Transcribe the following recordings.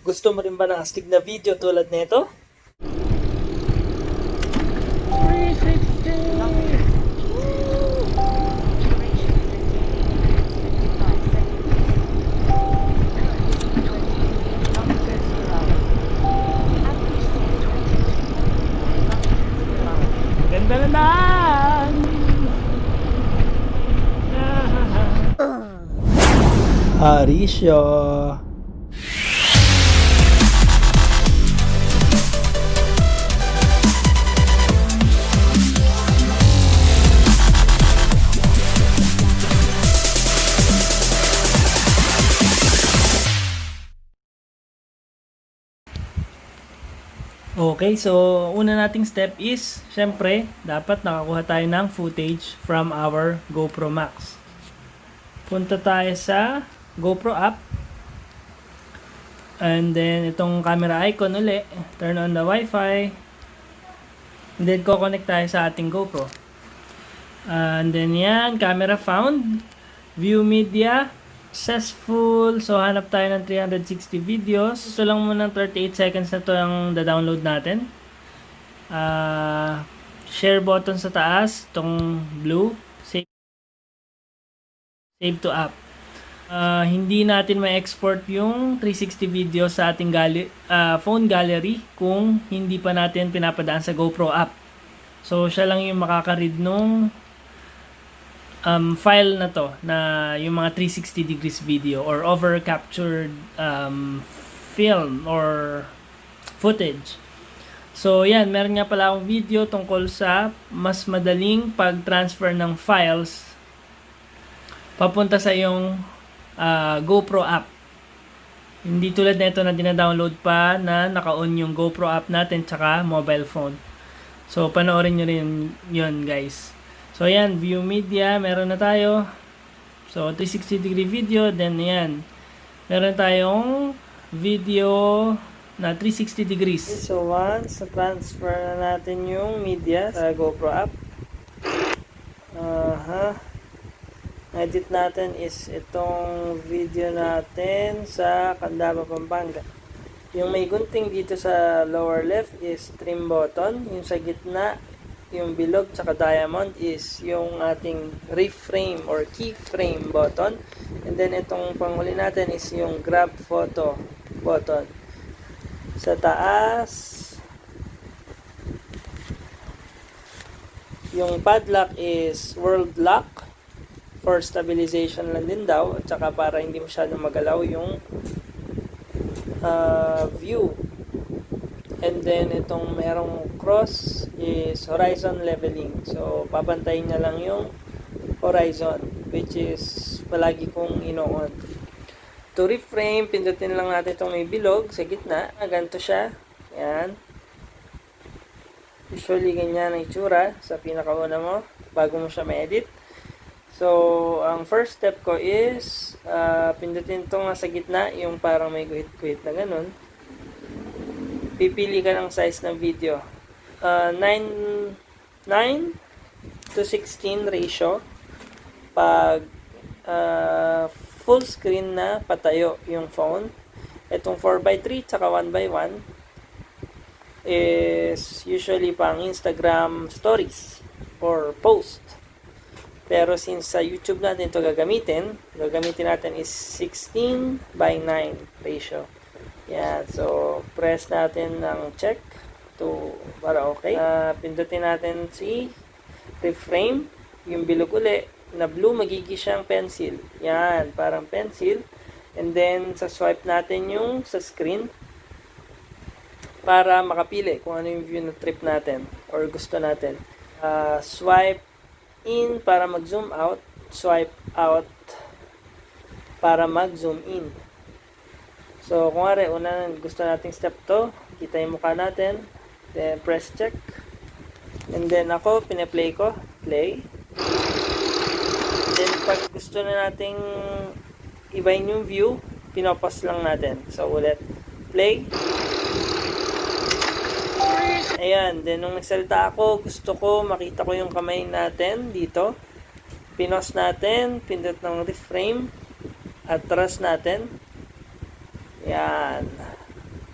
Gusto mo rin ba ng astig na video tulad nito? Ganda na lang! Harrisyo. Okay, so una nating step is, syempre, dapat nakakuha tayo ng footage from our GoPro Max. Punta tayo sa GoPro app. And then, itong camera icon uli. Turn on the Wi-Fi. And then, ko-connect tayo sa ating GoPro. And then, yan. Camera found. View media. Successful. So, hanap tayo ng 360 videos. Ito lang muna 38 seconds na to ang da-download natin. Share button sa taas. Itong blue. Save to app. Hindi natin ma-export yung 360 video sa ating phone gallery kung hindi pa natin pinapadaan sa GoPro app. So, siya lang yung makaka-read nung file na to, na yung mga 360 degrees video or over-captured film or footage. So, yan. Meron nga pala akong video tungkol sa mas madaling pag-transfer ng files papunta sa yung GoPro app. Hindi tulad nito na dina-download pa na naka-on yung GoPro app natin tsaka mobile phone. So, panoorin nyo rin yun, guys. So, ayan, view media, meron na tayo. So, 360 degree video, then ayan. Meron tayong video na 360 degrees. So, once na-transfer na natin yung media sa GoPro app, edit natin is itong video natin sa Candaba, Pampanga. Yung may gunting dito sa lower left is trim button. Yung sa gitna, yung bilog tsaka diamond is yung ating reframe or keyframe button. And then itong panghuli natin is yung grab photo button. Sa taas, yung padlock is world lock. For stabilization lang din daw, at saka para hindi masyadong magalaw yung view. And then itong merong cross is horizon leveling. So papantayin niya lang yung horizon, which is palagi kong ino-on. To reframe, pindutin lang natin itong may bilog sa gitna. Ganito siya. Yan. Usually ganyan ang itsura sa pinakauna mo bago mo siya ma-edit. So, ang first step ko is pindutin itong nasa gitna, yung parang may guhit-guhit na ganun. Pipili ka ng size ng video. 9 to 16 ratio. Pag full screen na patayo yung phone. Itong 4x3 tsaka 1x1 is usually pang Instagram stories or post. Pero since sa YouTube natin ito gagamitin natin is 16:9 ratio. Yan. So, press natin ng check to para okay. Pindutin natin si reframe. Yung bilog uli na blue, magiging siyang pencil. Yan. Parang pencil. And then, sa swipe natin yung sa screen para makapili kung ano yung view na trip natin or gusto natin. Swipe in para mag-zoom out, swipe out para mag-zoom in. So, kung nga una gusto nating step to, kita yung mukha natin, then press check, and then ako, pina-play ko, play. Then, pag gusto na nating ibahin yung view, pinopause lang natin. So, ulit, play. Ayan, then nung nagsalita ako, gusto ko makita ko yung kamay natin dito. Pinos natin, pindot ng reframe, atras natin. Yan.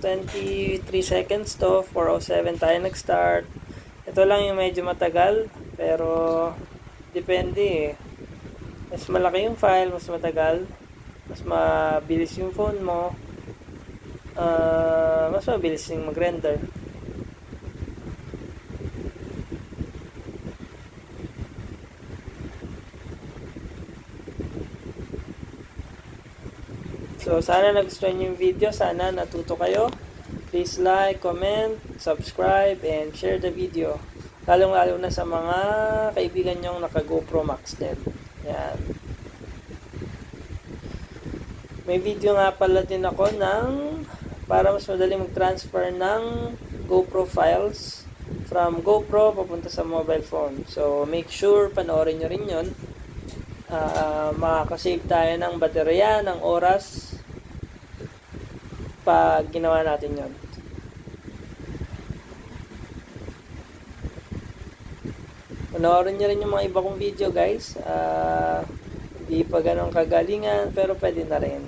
23 seconds to, 4:07 tayo nag-start. Ito lang yung medyo matagal, pero depende eh. Mas malaki yung file, mas matagal, mas mabilis yung phone mo, mas mabilis yung mag-render. So, sana nagustuhan yung video. Sana natuto kayo. Please like, comment, subscribe, and share the video. Lalong-lalo na sa mga kaibigan nyong naka GoPromax din. Yan. May video nga pala din ako para mas madali mag-transfer ng GoPro files from GoPro papunta sa mobile phone. So, make sure panoorin nyo rin yun. Makakasave tayo ng baterya, ng oras pag ginawa natin yon. Panoorin nyo rin yung mga iba kong video, guys. Hindi pa ganun kagalingan, pero pwede na rin.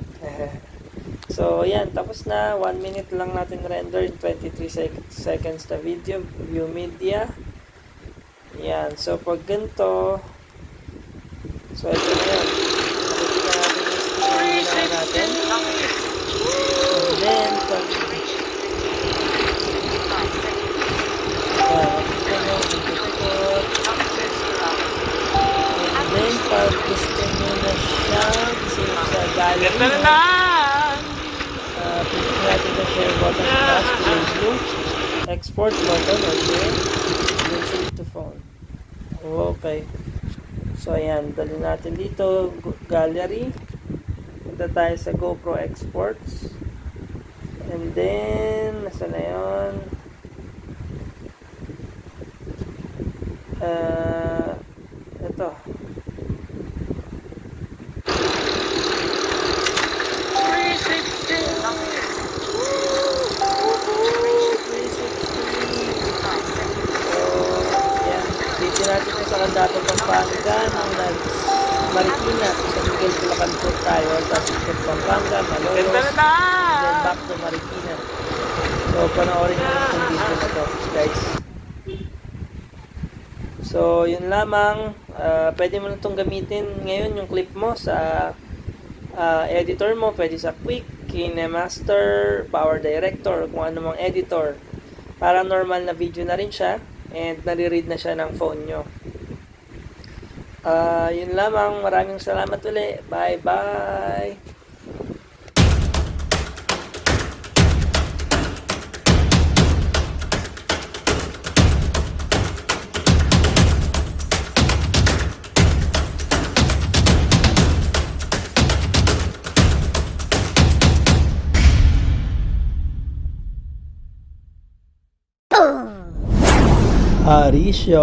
So, yan. Tapos na. 1 minute lang natin render in 23 seconds na video. View media. Yan. So, pag ganito, so, ito na yun. Nakikita natin yung screen natin. And then, pag makikita nyo, ikot-ikot. And then, pag gusto nyo na siya, save sa gallery na, pinit natin yung share button plus blue, export button or share, then save to phone. Okay. So, ayan. Dali natin dito, gallery. Punta tayo sa GoPro exports. And then, nasa na yun? Ito. Dito natin sa Candado, Pampanga nung Marikina, San Miguel, Bulacan po tayo, tapos ikot Pampanga, Malolos, and then back to Marikina. So, panoorin nyo itong video na to, guys. So, yun lamang. Pwede mo na itong gamitin ngayon yung clip mo sa editor mo. Pwede sa Quick, KineMaster, Power Director, kung ano mang editor. Para normal na video na rin siya. And nare-read na siya ng phone nyo. Yun lamang. Maraming salamat ulit. Bye-bye. Harrisyo.